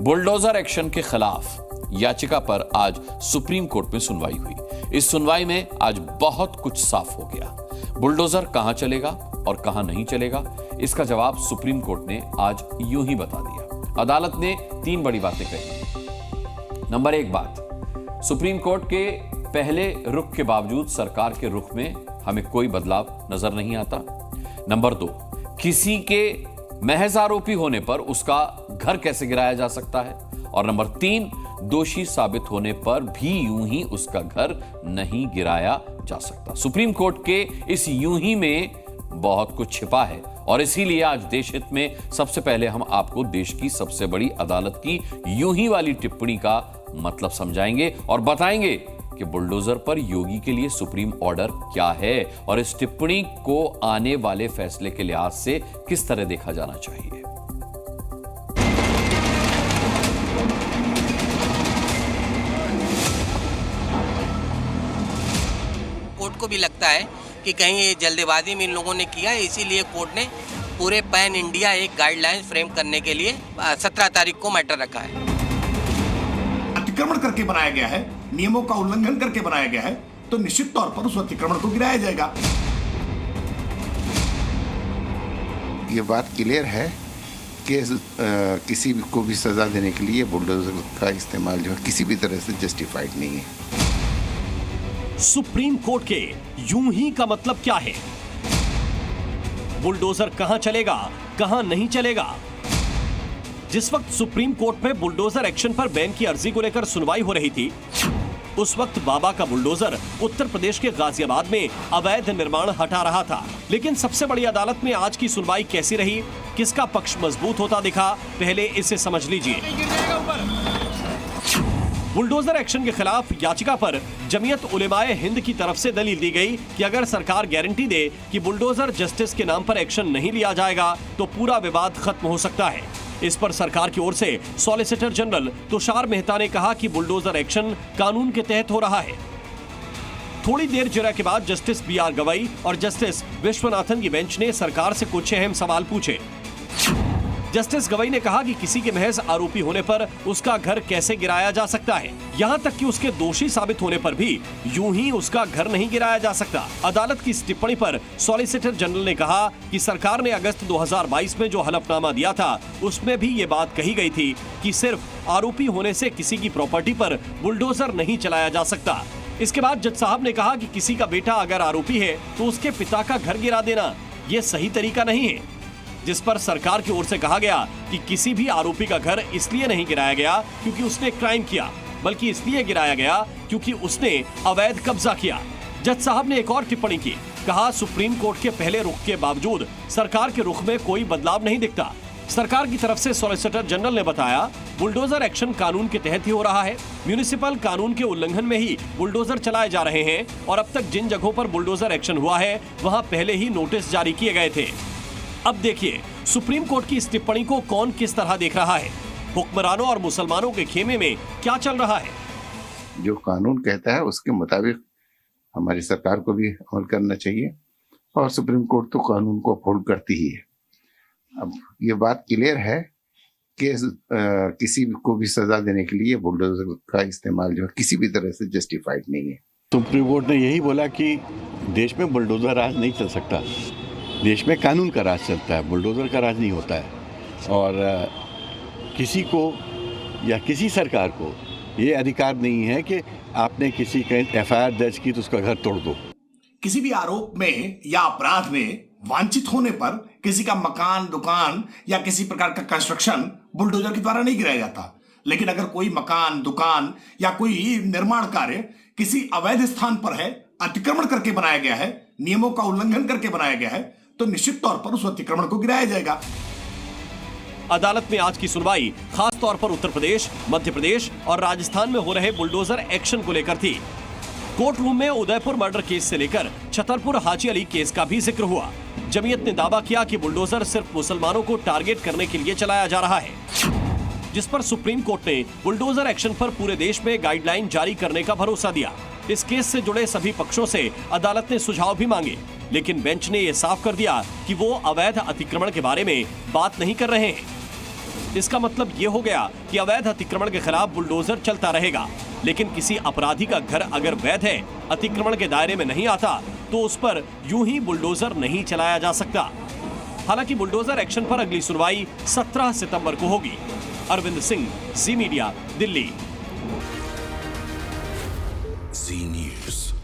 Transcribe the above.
Bulldozer action के खिलाफ याचिका पर आज सुप्रीम कोर्ट में सुनवाई हुई। इस सुनवाई में आज बहुत कुछ साफ हो गया। बुलडोजर कहां चलेगा और कहां नहीं चलेगा, इसका जवाब सुप्रीम कोर्ट ने आज यूं ही बता दिया। अदालत ने 3 बड़ी बातें कही। नंबर 1 बात, सुप्रीम कोर्ट के पहले रुख के बावजूद सरकार के रुख में हमें कोई बदलाव नजर नहीं आता। नंबर 2, किसी के महज आरोपी होने पर उसका घर कैसे गिराया जा सकता है। और नंबर 3, दोषी साबित होने पर भी यूं ही उसका घर नहीं गिराया जा सकता। सुप्रीम कोर्ट के इस यूं ही में बहुत कुछ छिपा है और इसीलिए आज देश हित में सबसे पहले हम आपको देश की सबसे बड़ी अदालत की यूं ही वाली टिप्पणी का मतलब समझाएंगे और बताएंगे कि बुलडोजर पर योगी के लिए सुप्रीम ऑर्डर क्या है और इस टिप्पणी को आने वाले फैसले के लिहाज से किस तरह देखा जाना चाहिए। कोर्ट को भी लगता है कि कहीं ये जल्दबाजी में इन लोगों ने किया है, इसीलिए कोर्ट ने पूरे पैन इंडिया एक गाइडलाइन फ्रेम करने के लिए 17 तारीख को मैटर रखा है। अतिक्रमण करके बनाया गया है, नियमों का उल्लंघन करके बनाया गया है, तो निश्चित तौर पर उस अतिक्रमण को गिराया जाएगा। ये बात क्लियर है कि किसी को भी सजा देने के लिए बुलडोजर का इस्तेमाल जो है किसी भी तरह से जस्टिफाइड नहीं है। सुप्रीम कोर्ट के यूं ही का मतलब क्या है? बुलडोजर कहां चलेगा, कहां नहीं चलेगा? जिस वक्त सुप्रीम कोर्ट में बुलडोजर एक्शन पर बैन की अर्जी को लेकर सुनवाई हो रही थी, उस वक्त बाबा का बुलडोजर उत्तर प्रदेश के गाजियाबाद में अवैध निर्माण हटा रहा था। लेकिन सबसे बड़ी अदालत में आज की सुनवाई कैसी रही, किसका पक्ष मजबूत होता दिखा, पहले इसे समझ लीजिए। बुलडोजर एक्शन के खिलाफ याचिका पर जमीयत उलेमाए हिंद की तरफ से दलील दी गई कि अगर सरकार गारंटी दे कि बुलडोजर जस्टिस के नाम पर एक्शन नहीं लिया जाएगा तो पूरा विवाद खत्म हो सकता है। इस पर सरकार की ओर से सॉलिसिटर जनरल तुषार मेहता ने कहा कि बुलडोजर एक्शन कानून के तहत हो रहा है। थोड़ी देर जिरा के बाद जस्टिस BR गवई और जस्टिस विश्वनाथन की बेंच ने सरकार से कुछ अहम सवाल पूछे। जस्टिस गवई ने कहा कि किसी के महज आरोपी होने पर उसका घर कैसे गिराया जा सकता है, यहां तक कि उसके दोषी साबित होने पर भी यूं ही उसका घर नहीं गिराया जा सकता। अदालत की इस टिप्पणी पर सॉलिसिटर जनरल ने कहा कि सरकार ने अगस्त 2022 में जो हलफनामा दिया था उसमें भी ये बात कही गई थी कि सिर्फ आरोपी होने से किसी की प्रॉपर्टी पर बुलडोजर नहीं चलाया जा सकता। इसके बाद जज साहब ने कहा कि किसी का बेटा अगर आरोपी है तो उसके पिता का घर गिरा देना ये सही तरीका नहीं है। जिस पर सरकार की ओर से कहा गया कि किसी भी आरोपी का घर इसलिए नहीं गिराया गया क्योंकि उसने क्राइम किया, बल्कि इसलिए गिराया गया क्योंकि उसने अवैध कब्जा किया। जज साहब ने एक और टिप्पणी की, कहा सुप्रीम कोर्ट के पहले रुख के बावजूद सरकार के रुख में कोई बदलाव नहीं दिखता। सरकार की तरफ से सॉलिसिटर जनरल ने बताया बुलडोजर एक्शन कानून के तहत ही हो रहा है। म्यूनिसिपल कानून के उल्लंघन में ही बुलडोजर चलाए जा रहे हैं और अब तक जिन जगहों पर बुलडोजर एक्शन हुआ है वहां पहले ही नोटिस जारी किए गए थे। अब देखिए सुप्रीम कोर्ट की इस टिप्पणी को कौन किस तरह देख रहा है, हुक्मरानों और मुसलमानों के खेमे में क्या चल रहा है। जो कानून कहता है उसके मुताबिक हमारी सरकार को भी अमल करना चाहिए और सुप्रीम कोर्ट तो कानून को अपहोल्ड करती ही है। अब ये बात क्लियर है कि किसी को भी सजा देने के लिए बुलडोजर का इस्तेमाल जो है किसी भी तरह से जस्टिफाइड नहीं है। सुप्रीम कोर्ट ने यही बोला कि देश में बुलडोजर राज नहीं चल सकता, देश में कानून का राज चलता है, बुलडोजर का राज नहीं होता है। और किसी को या किसी सरकार को ये अधिकार नहीं है कि आपने किसी का FIR दर्ज की तो उसका घर तोड़ दो। किसी भी आरोप में या अपराध में वांछित होने पर किसी का मकान, दुकान या किसी प्रकार का कंस्ट्रक्शन बुलडोजर के द्वारा नहीं गिराया जाता। लेकिन अगर कोई मकान, दुकान या कोई निर्माण कार्य किसी अवैध स्थान पर है, अतिक्रमण करके बनाया गया है, नियमों का उल्लंघन करके बनाया गया है, तो निश्चित तौर पर उस अतिक्रमण को गिराया जाएगा। अदालत में आज की सुनवाई खास तौर पर उत्तर प्रदेश, मध्य प्रदेश और राजस्थान में हो रहे बुलडोजर एक्शन को लेकर थी। कोर्ट रूम में उदयपुर मर्डर केस से लेकर छतरपुर हाजी अली केस का भी जिक्र हुआ। जमीयत ने दावा किया कि बुलडोजर सिर्फ मुसलमानों को टारगेट करने के लिए चलाया जा रहा है, जिस पर सुप्रीम कोर्ट ने बुलडोजर एक्शन पर पूरे देश में गाइडलाइन जारी करने का भरोसा दिया। इस केस से जुड़े सभी पक्षों से अदालत ने सुझाव भी मांगे, लेकिन बेंच ने यह साफ कर दिया कि वो अवैध अतिक्रमण के बारे में बात नहीं कर रहे हैं। इसका मतलब ये हो गया कि अवैध अतिक्रमण के खिलाफ बुलडोजर चलता रहेगा, लेकिन किसी अपराधी का घर अगर वैध है, अतिक्रमण के दायरे में नहीं आता, तो उस पर यूं ही बुलडोजर नहीं चलाया जा सकता। हालांकि बुलडोजर एक्शन पर अगली सुनवाई 17 सितंबर को होगी। अरविंद सिंह, जी मीडिया, दिल्ली। जी न्यूज़।